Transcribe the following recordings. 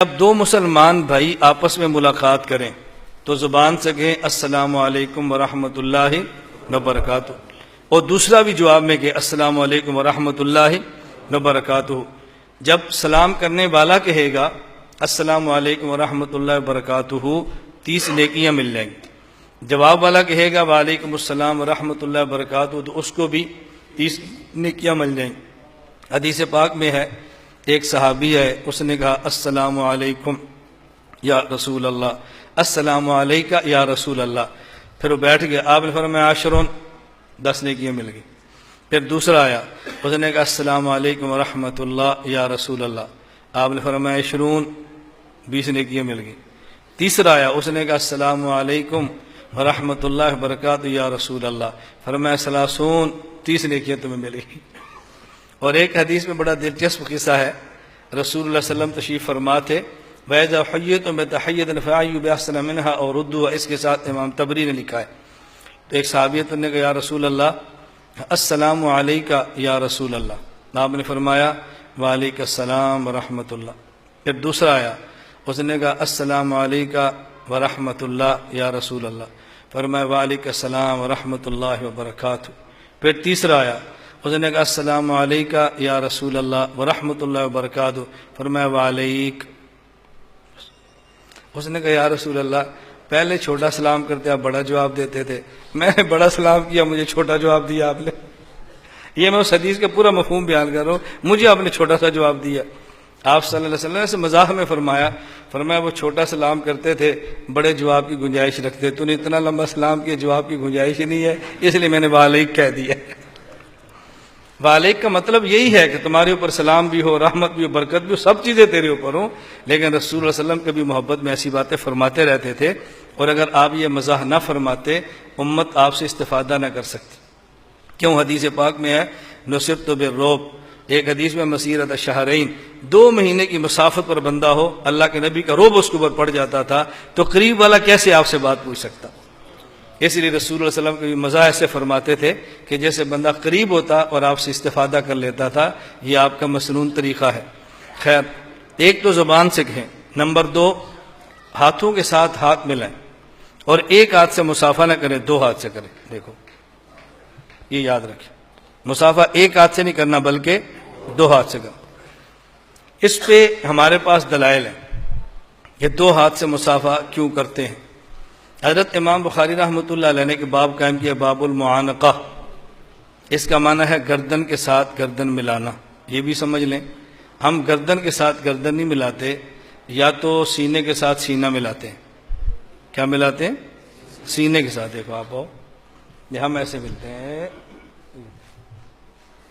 اب دو مسلمان بھائی آپس میں ملاقات کریں تو زبان سے کہیں السلام علیکم ورحمۃ اللہ وبرکاتہ، اور دوسرا بھی جواب میں کہ السلام علیکم ورحمۃ اللہ وبرکاتہ۔ جب سلام کرنے والا کہے گا السلام علیکم ورحمۃ اللہ وبرکاتہ 30 نیکیاں مل جائیں گی، جواب والا کہے گا وعلیکم السلام ورحمۃ اللہ وبرکاتہ تو اس کو بھی 30 نیکیاں مل جائیں گی۔ حدیث پاک میں ہے، ایک صحابی ہے، اس نے کہا السلام علیکم یا رسول اللہ، السلام علیکہ یا رسول اللہ، پھر وہ بیٹھ گیا، آپ نے فرمایا عشرون، 10 نیکیاں مل گئی۔ پھر دوسرا آیا، اس نے کہا السلام علیکم ورحمۃ اللہ یا رسول اللہ، آپ نے فرمایا 20 20 نیکیاں مل گئی۔ تیسرا آیا، اس نے کہا السلام علیکم ورحمۃ اللہ وبرکاتہ یا رسول اللہ، فرمایا 30 30 نیکیاں تمہیں مل گئی۔ اور ایک حدیث میں بڑا دلچسپ قصہ ہے، رسول اللہ صلی اللہ علیہ وسلم تشریف فرما تھے، وَإِذَا حُيِّيتُم بِتَحِيَّةٍ فَحَيُّوا بِأَحْسَنَ مِنْهَا أَوْ رُدُّوهَا، اس کے ساتھ امام طبری نے لکھا ہے۔ تو ایک صحابیت نے کہا یا رسول اللہ السلام علیکہ یا رسول اللہ، آپ نے فرمایا وعلیکم السلام ورحمۃ اللہ۔ پھر دوسرا آیا، اس نے کہا السلام علیکہ ورحمۃ اللہ یا رسول اللہ، فرمایا وعلیکم السلام ورحمۃ اللہ وبرکاتہ۔ پھر تیسرا آیا، اس نے کہا السلام علیکہ یا رسول اللہ ورحمۃ اللہ وبرکاتہ، فرمایا وعلیک۔ اس نے کہا یا رسول اللہ پہلے چھوٹا سلام کرتے آپ بڑا جواب دیتے تھے، میں نے بڑا سلام کیا مجھے چھوٹا جواب دیا آپ نے۔ یہ میں اس حدیث کا پورا مفہوم بیان کر رہا ہوں، مجھے آپ نے چھوٹا سا جواب دیا۔ آپ صلی اللہ علیہ وسلم نے سے مزاح میں فرمایا وہ چھوٹا سلام کرتے تھے، بڑے جواب کی گنجائش رکھتے، تو نے اتنا لمبا سلام کیا جواب کی گنجائش ہی نہیں ہے، اس لیے میں نے وعلیک کہہ دیا۔ وعلیک کا مطلب یہی ہے کہ تمہارے اوپر سلام بھی ہو، رحمت بھی ہو، برکت بھی ہو، سب چیزیں تیرے اوپر ہوں۔ لیکن رسول اللہ علیہ وسلم کبھی محبت میں ایسی باتیں فرماتے رہتے تھے، اور اگر آپ یہ مزاح نہ فرماتے امت آپ سے استفادہ نہ کر سکتی۔ کیوں؟ حدیث پاک میں ہے نصرت بالرعب، ایک حدیث میں مسیرۃ شہرین، 2 مہینے کی مسافت پر بندہ ہو، اللہ کے نبی کا رعب اس کے اوپر پڑ جاتا تھا، تو قریب والا کیسے آپ سے بات پوچھ سکتا؟ اس لیے رسول اللہ علیہ وسلم کے مزاح ایسے فرماتے تھے کہ جیسے بندہ قریب ہوتا اور آپ سے استفادہ کر لیتا تھا، یہ آپ کا مسنون طریقہ ہے۔ خیر، ایک تو زبان سے کہیں، نمبر 2 ہاتھوں کے ساتھ ہاتھ ملائیں، اور ایک ہاتھ سے مصافحہ نہ کریں، 2 ہاتھ سے کریں۔ دیکھو یہ یاد رکھیں، مصافحہ ایک ہاتھ سے نہیں کرنا بلکہ 2 ہاتھ سے کرنا۔ اس پہ ہمارے پاس دلائل ہیں کہ 2 ہاتھ سے مصافحہ کیوں کرتے ہیں۔ حضرت امام بخاری رحمۃ اللہ علیہ نے کہ باب قائم کیا باب المعانقہ، اس کا معنی ہے گردن کے ساتھ گردن ملانا۔ یہ بھی سمجھ لیں، ہم گردن کے ساتھ گردن نہیں ملاتے، یا تو سینے کے ساتھ سینہ ملاتے ہیں۔ کیا ملاتے ہیں؟ سینے کے ساتھ۔ دیکھو آپ یہ ہم ایسے ملتے ہیں،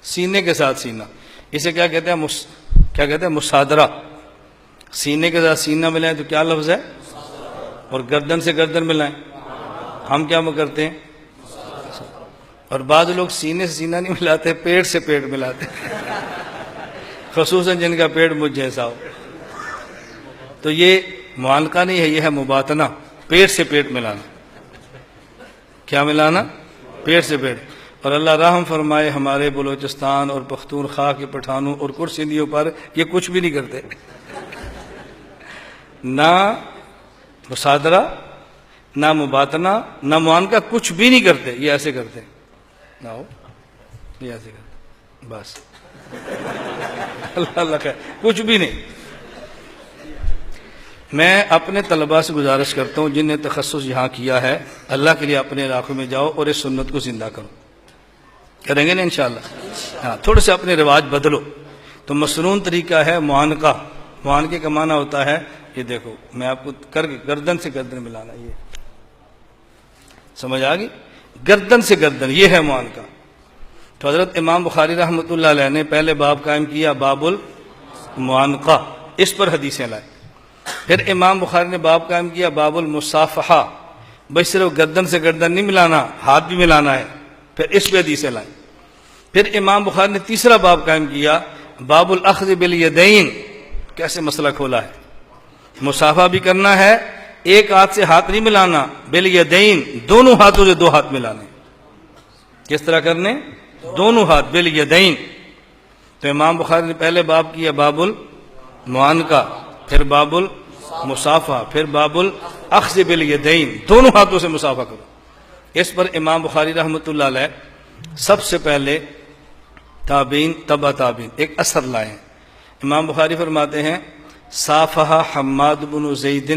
سینے کے ساتھ سینہ، اسے کیا کہتے ہیں؟ کیا کہتے ہیں؟ مصادرہ۔ سینے کے ساتھ سینہ ملائیں تو کیا لفظ ہے؟ اور گردن سے گردن ملائیں ہم کیا کرتے ہیں؟ اور بعض لوگ سینے سے سینہ نہیں ملاتے، پیٹ سے پیٹ ملاتے، خصوصاً جن کا پیٹ مجھ جیسا ہو۔ تو یہ معانقہ نہیں ہے، یہ ہے مباطنہ، پیٹ سے پیٹ ملانا۔ کیا ملانا؟ پیٹ سے پیٹ۔ اور اللہ رحم فرمائے ہمارے بلوچستان اور پختونخوا کے پٹھانوں اور کرسندیوں پر یہ کچھ بھی نہیں کرتے، نہ مصادرہ، نہ مباطنہ، نہ معانقہ، کچھ بھی نہیں کرتے۔ یہ ایسے کرتے نہ ہو، یہ ایسے کرتے بس اللہ خیر، کچھ بھی نہیں۔ میں اپنے طلباء سے گزارش کرتا ہوں جن نے تخصص یہاں کیا ہے، اللہ کے لیے اپنے علاقوں میں جاؤ اور اس سنت کو زندہ کرو۔ کریں گے نا انشاءاللہ؟ ہاں، تھوڑے سے اپنے رواج بدلو۔ تو مسنون طریقہ ہے معانقہ۔ معانقے کا معنی ہوتا ہے، یہ دیکھو میں آپ کو کر کے گردن سے گردن ملانا، یہ سمجھ آ گئی؟ گردن سے گردن، یہ ہے معانقہ۔ تو حضرت امام بخاری رحمۃ اللہ علیہ نے پہلے باب قائم کیا باب المعانقہ، اس پر حدیثیں لائے۔ پھر امام بخاری نے باب قائم کیا باب المصافحہ، بھائی صرف گردن سے گردن نہیں ملانا، ہاتھ بھی ملانا ہے، پھر اس پہ حدیثیں لائیں۔ پھر امام بخاری نے تیسرا باب قائم کیا باب الاخذ بالیدین، کیسے مسئلہ کھولا ہے، مصافحہ بھی کرنا ہے، ایک ہاتھ سے ہاتھ نہیں ملانا، بالیدین، دونوں ہاتھوں سے 2 ہاتھ ملانے۔ کس طرح کرنے؟ دونوں ہاتھ، بالیدین۔ تو امام بخاری نے پہلے باب کیا باب المعانقہ، پھر باب المصافہ، پھر باب الاخذ بالیدین، دونوں ہاتھوں سے مصافہ کرو۔ اس پر امام بخاری رحمۃ اللہ علیہ سب سے پہلے تابعین تبع تابعین ایک اثر لائے ہیں۔ امام بخاری فرماتے ہیں صافہ حماد بن زید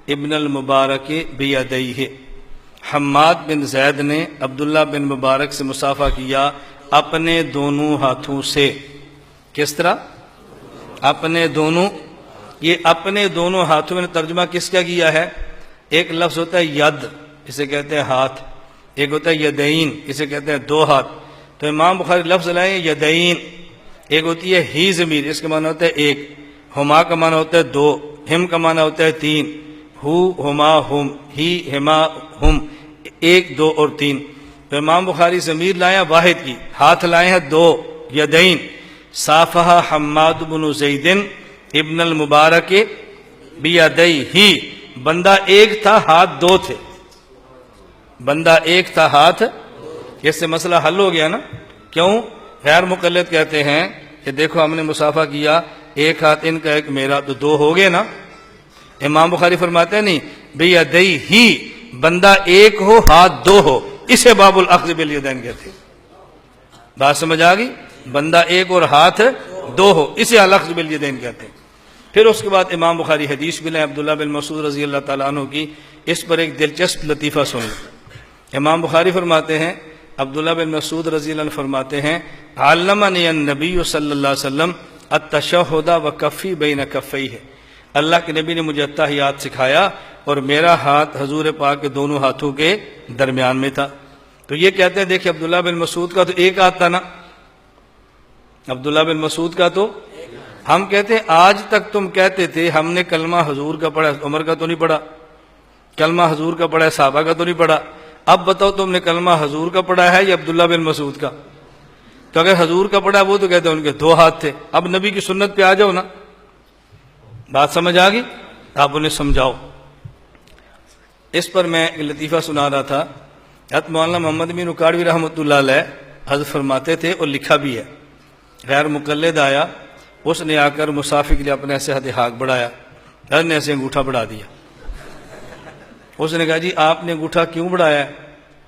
ابن المبارک بیدیہ، حماد بن زید نے عبداللہ بن مبارک سے مصافحہ کیا اپنے دونوں ہاتھوں سے۔ کس طرح؟ اپنے دونوں، یہ اپنے دونوں ہاتھوں میں ترجمہ کس کا کیا ہے؟ ایک لفظ ہوتا ہے ید، اسے کہتے ہیں ہاتھ، ایک ہوتا ہے یدین، اسے کہتے ہیں دو ہاتھ۔ تو امام بخاری لفظ لائے یدین، ایک ہوتی ہے ہی ضمیر، اس کا معنی ہوتا ہے ایک، ہما کا معنی ہوتا ہے دو، ہم کا معنی ہوتا ہے تین، ہو ہما ہم، ہی ہما ہم، ایک دو اور تین۔ تو امام بخاری ضمیر لائے واحد کی، ہاتھ لائے ہیں دو، یدین۔ صافہ حماد بن زید ابن المبارک بیدیہ، بندہ ایک تھا ہاتھ دو تھے، بندہ ایک تھا ہاتھ، اس سے مسئلہ حل ہو گیا نا۔ کیوں؟ غیر مقلد کہتے ہیں کہ دیکھو ہم نے مصافحہ کیا، ایک ہاتھ ان کا ایک میرا، تو دو ہو گئے نا۔ امام بخاری فرماتے ہیں نہیں، بیدیہ، بندہ ایک ہو ہاتھ دو ہو، اسے باب الاخذ بالیدین کہتے ہیں۔ بات سمجھ آ گئی؟ بندہ ایک اور ہاتھ دو ہو، اسے الاخذ بالیدین کہتے ہیں۔ پھر اس کے بعد امام بخاری حدیث بھی لیں عبداللہ بن مسعود رضی اللہ تعالیٰ عنہ کی، اس پر ایک دلچسپ لطیفہ سن۔ امام بخاری فرماتے ہیں، عبداللہ بن مسعود رضی اللہ عنہ فرماتے ہیں، علمنی النبی صلی اللہ علیہ وسلم التشہد وکفی بین کفیہ، اللہ کے نبی نے مجھے اتحیات سکھایا اور میرا ہاتھ حضور پاک کے دونوں ہاتھوں کے درمیان میں تھا۔ تو یہ کہتے ہیں دیکھیں عبداللہ بن مسعود کا تو ایک ہاتھ تھا نا، عبداللہ بن مسعود کا تو، ہم کہتے ہیں آج تک تم کہتے تھے ہم نے کلمہ حضور کا پڑھا، عمر کا تو نہیں پڑھا، کلمہ حضور کا پڑھا ہے، صحابہ کا تو نہیں پڑھا، اب بتاؤ تم نے کلمہ حضور کا پڑھا ہے یا عبداللہ بن مسعود کا؟ تو اگر حضور کا پڑھا وہ تو کہتے ہیں ان کے دو ہاتھ تھے، اب نبی کی سنت پہ آ جاؤ نا۔ بات سمجھ آ گئی؟ آپ انہیں سمجھاؤ۔ اس پر میں ایک لطیفہ سنا رہا تھا، حضرت مولانا محمد امین اکاڑوی رحمۃ اللہ علیہ حضرت فرماتے تھے اور لکھا بھی ہے، غیر مقلد آیا، اس نے آ کر مسافر کے لیے اپنے ایسے ہاتھ ہاک بڑھایا، حضرت نے ایسے انگوٹھا بڑھا دیا۔ اس نے کہا جی آپ نے انگوٹھا کیوں بڑھایا ہے؟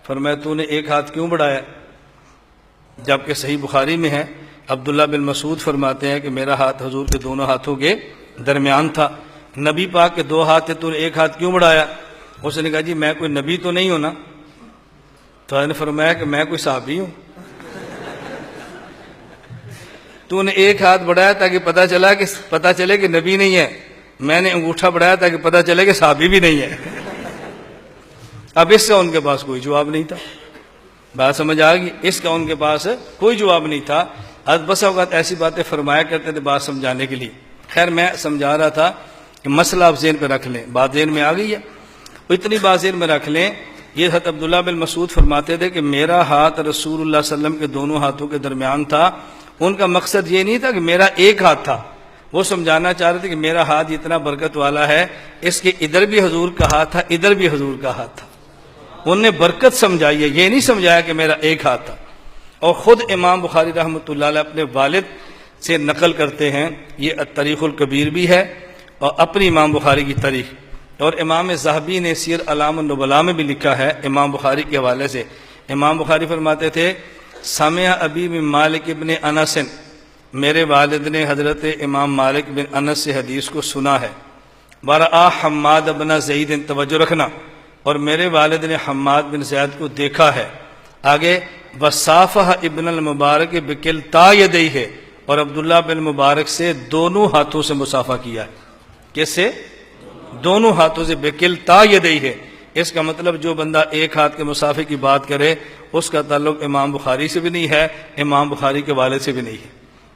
فرمایا تو نے ایک ہاتھ کیوں بڑھایا؟ جبکہ صحیح بخاری میں ہے، عبداللہ بن مسعود فرماتے ہیں کہ میرا ہاتھ حضور کے دونوں ہاتھوں کے درمیان تھا، نبی پاک کے دو ہاتھ تھے، تو نے ایک ہاتھ کیوں بڑھایا؟ اس نے کہا جی میں کوئی نبی تو نہیں ہوں نا۔ تو حضرت نے فرمایا کہ میں کوئی صحابی ہوں، تو نے ایک ہاتھ بڑھایا تاکہ پتہ چلے کہ نبی نہیں ہے، میں نے انگوٹھا بڑھایا تاکہ پتہ چلے کہ صحابی بھی نہیں ہے۔ اب اس کا ان کے پاس کوئی جواب نہیں تھا۔ بات سمجھ آ گئی؟ اس کا ان کے پاس کوئی جواب نہیں تھا۔ بس اوقات ایسی باتیں فرمایا کرتے تھے بات سمجھانے کے لیے۔ خیر میں سمجھا رہا تھا کہ مسئلہ آپ ذہن پہ رکھ لیں، بات ذہن میں آ گئی ہے، اتنی بات ذہن میں رکھ لیں۔ یہ حضرت عبداللہ بن مسعود فرماتے تھے کہ میرا ہاتھ رسول اللہ صلی اللہ علیہ وسلم کے دونوں ہاتھوں کے درمیان تھا۔ ان کا مقصد یہ نہیں تھا کہ میرا ایک ہاتھ تھا، وہ سمجھانا چاہ رہے تھے کہ میرا ہاتھ اتنا برکت والا ہے، اس کے ادھر بھی حضور کا ہاتھ تھا، ادھر بھی حضور کا ہاتھ تھا۔ انہوں نے برکت سمجھائی ہے، یہ نہیں سمجھایا کہ میرا ایک ہاتھ تھا۔ اور خود امام بخاری رحمۃ اللہ علیہ اپنے والد سے نقل کرتے ہیں، یہ التاریخ الکبیر بھی ہے اور اپنی امام بخاری کی تاریخ، اور امام ذہبی نے سیر اعلام النبلاء میں بھی لکھا ہے امام بخاری کے حوالے سے۔ امام بخاری فرماتے تھے سمع ابی من مالک ابن انس، میرے والد نے حضرت امام مالک بن انس سے حدیث کو سنا ہے، ورآ حماد بن زید، توجہ رکھنا، اور میرے والد نے حماد بن زید کو دیکھا ہے۔ آگے وصافہ ابن المبارک بکلتا یدیہ، اور عبداللہ بن مبارک سے دونوں ہاتھوں سے مصافحہ کیا ہے۔ کس سے؟ دونوں ہاتھوں سے، بکلتا یدیہ۔ اس کا مطلب جو بندہ ایک ہاتھ کے مصافحے کی بات کرے اس کا تعلق امام بخاری سے بھی نہیں ہے، امام بخاری کے والد سے بھی نہیں ہے۔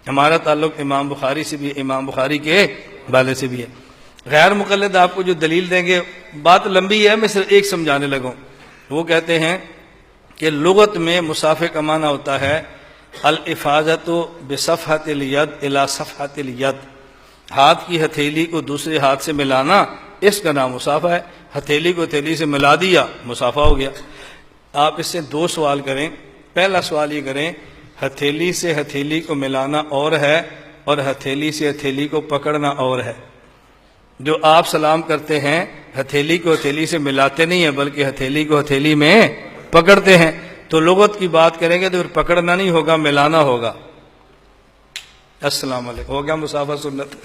ہمارا تعلق امام بخاری سے بھی، امام بخاری کے والد سے بھی ہے۔ غیر مقلد آپ کو جو دلیل دیں گے، بات لمبی ہے، میں صرف ایک سمجھانے لگوں۔ وہ کہتے ہیں کہ لغت میں مصافحے کا معنی ہوتا ہے الافاظۃ بصفحۃ الید الی صفحۃ الید، ہاتھ کی ہتھیلی کو دوسرے ہاتھ سے ملانا، اس کا نام مصافحہ ہے۔ ہتھیلی کو ہتھیلی سے ملا دیا، مصافحہ ہو گیا۔ آپ اس سے دو سوال کریں۔ پہلا سوال یہ کریں، ہتھیلی سے ہتھیلی کو ملانا اور ہے، اور ہتھیلی سے ہتھیلی کو پکڑنا اور ہے۔ جو آپ سلام کرتے ہیں ہتھیلی کو ہتھیلی سے ملاتے نہیں ہیں بلکہ ہتھیلی کو ہتھیلی میں پکڑتے ہیں، تو لغت کی بات کریں گے تو پھر پکڑنا نہیں ہوگا، ملانا ہوگا۔ السلام علیکم ہو گیا مصافحہ سنت،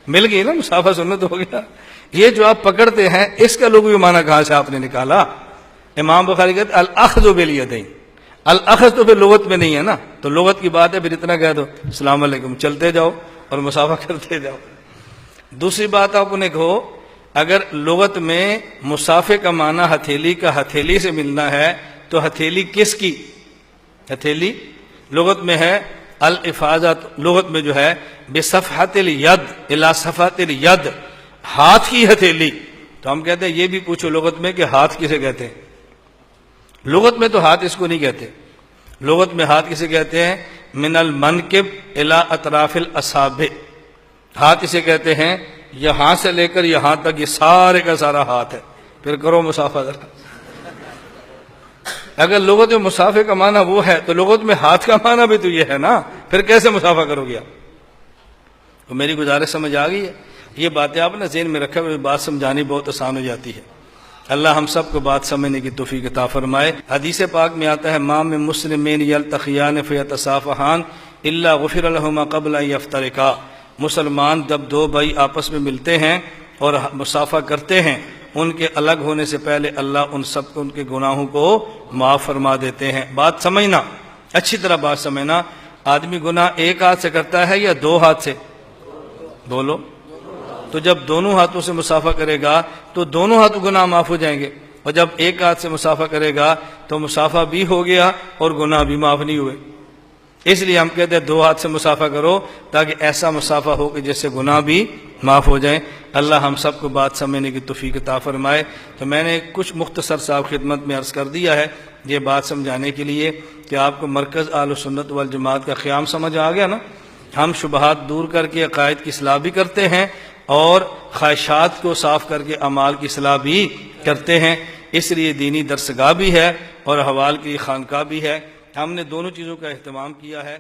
مل گئی نا، مصافحہ سنت ہو گیا۔ یہ جو آپ پکڑتے ہیں اس کا لغوی معنی کہاں سے آپ نے نکالا؟ امام بخاری کہتے الاخذ بالیدین، الاخذ تو پھر لغت میں نہیں ہے نا، تو لغت کی بات ہے پھر اتنا کہہ دو السلام علیکم، چلتے جاؤ اور مصافحہ کرتے جاؤ۔ دوسری بات آپ نے کہو، اگر لغت میں مصافحے کا معنی ہتھیلی کا ہتھیلی سے ملنا ہے تو ہتھیلی کس کی؟ ہتھیلی لغت میں ہے الافاظت، لغت میں جو ہے بصفحۃ الید الی صفحۃ الید، ہاتھ کی ہتھیلی۔ تو ہم کہتے ہیں یہ بھی پوچھو لغت میں کہ ہاتھ کسے کہتے ہیں؟ لغت میں تو ہاتھ اس کو نہیں کہتے، لغت میں ہاتھ کسے کہتے ہیں؟ من المنکب الی اطراف الاصابع، ہاتھ اسے کہتے ہیں یہاں سے لے کر یہاں تک، یہ سارے کا سارا ہاتھ ہے۔ پھر کرو مصافحہ ذرا۔ اگر لغت میں مصافحے کا معنی وہ ہے تو لغت میں ہاتھ کا معنی بھی تو یہ ہے نا، پھر کیسے مصافحہ کرو گے آپ؟ تو میری گزارش سمجھ آ گئی ہے؟ یہ باتیں آپ نے ذہن میں رکھا، بات سمجھانی بہت آسان ہو جاتی ہے۔ اللہ ہم سب کو بات سمجھنے کی توفیق عطا فرمائے۔ حدیث پاک میں آتا ہے ما من مسلمین یلتقیان فیتصافحان الا غفر لہما قبل ان یفترقا، مسلمان جب دو بھائی آپس میں ملتے ہیں اور مصافحہ کرتے ہیں، ان کے الگ ہونے سے پہلے اللہ ان سب کو ان کے گناہوں کو معاف فرما دیتے ہیں۔ بات سمجھنا، اچھی طرح بات سمجھنا، آدمی گناہ ایک ہاتھ سے کرتا ہے یا دو ہاتھ سے؟ بولو۔ تو جب دونوں ہاتھوں سے مصافحہ کرے گا تو دونوں ہاتھوں گناہ معاف ہو جائیں گے، اور جب ایک ہاتھ سے مصافحہ کرے گا تو مصافحہ بھی ہو گیا اور گناہ بھی معاف نہیں ہوئے۔ اس لیے ہم کہتے ہیں دو ہاتھ سے مصافحہ کرو تاکہ ایسا مصافحہ ہو کہ جس سے گناہ بھی معاف ہو جائیں۔ اللہ ہم سب کو بات سمجھنے کی توفیق عطا فرمائے۔ تو میں نے کچھ مختصر صاحب خدمت میں عرض کر دیا ہے یہ بات سمجھانے کے لیے کہ آپ کو مرکز اہل سنت والجماعت کا قیام سمجھ آ گیا نا۔ ہم شبہات دور کر کے عقائد کی اصلاح بھی کرتے ہیں اور خواہشات کو صاف کر کے اعمال کی اصلاح بھی کرتے ہیں، اس لیے دینی درسگاہ بھی ہے اور حوال کی خانقاہ بھی ہے۔ ہم نے دونوں چیزوں کا اہتمام کیا ہے۔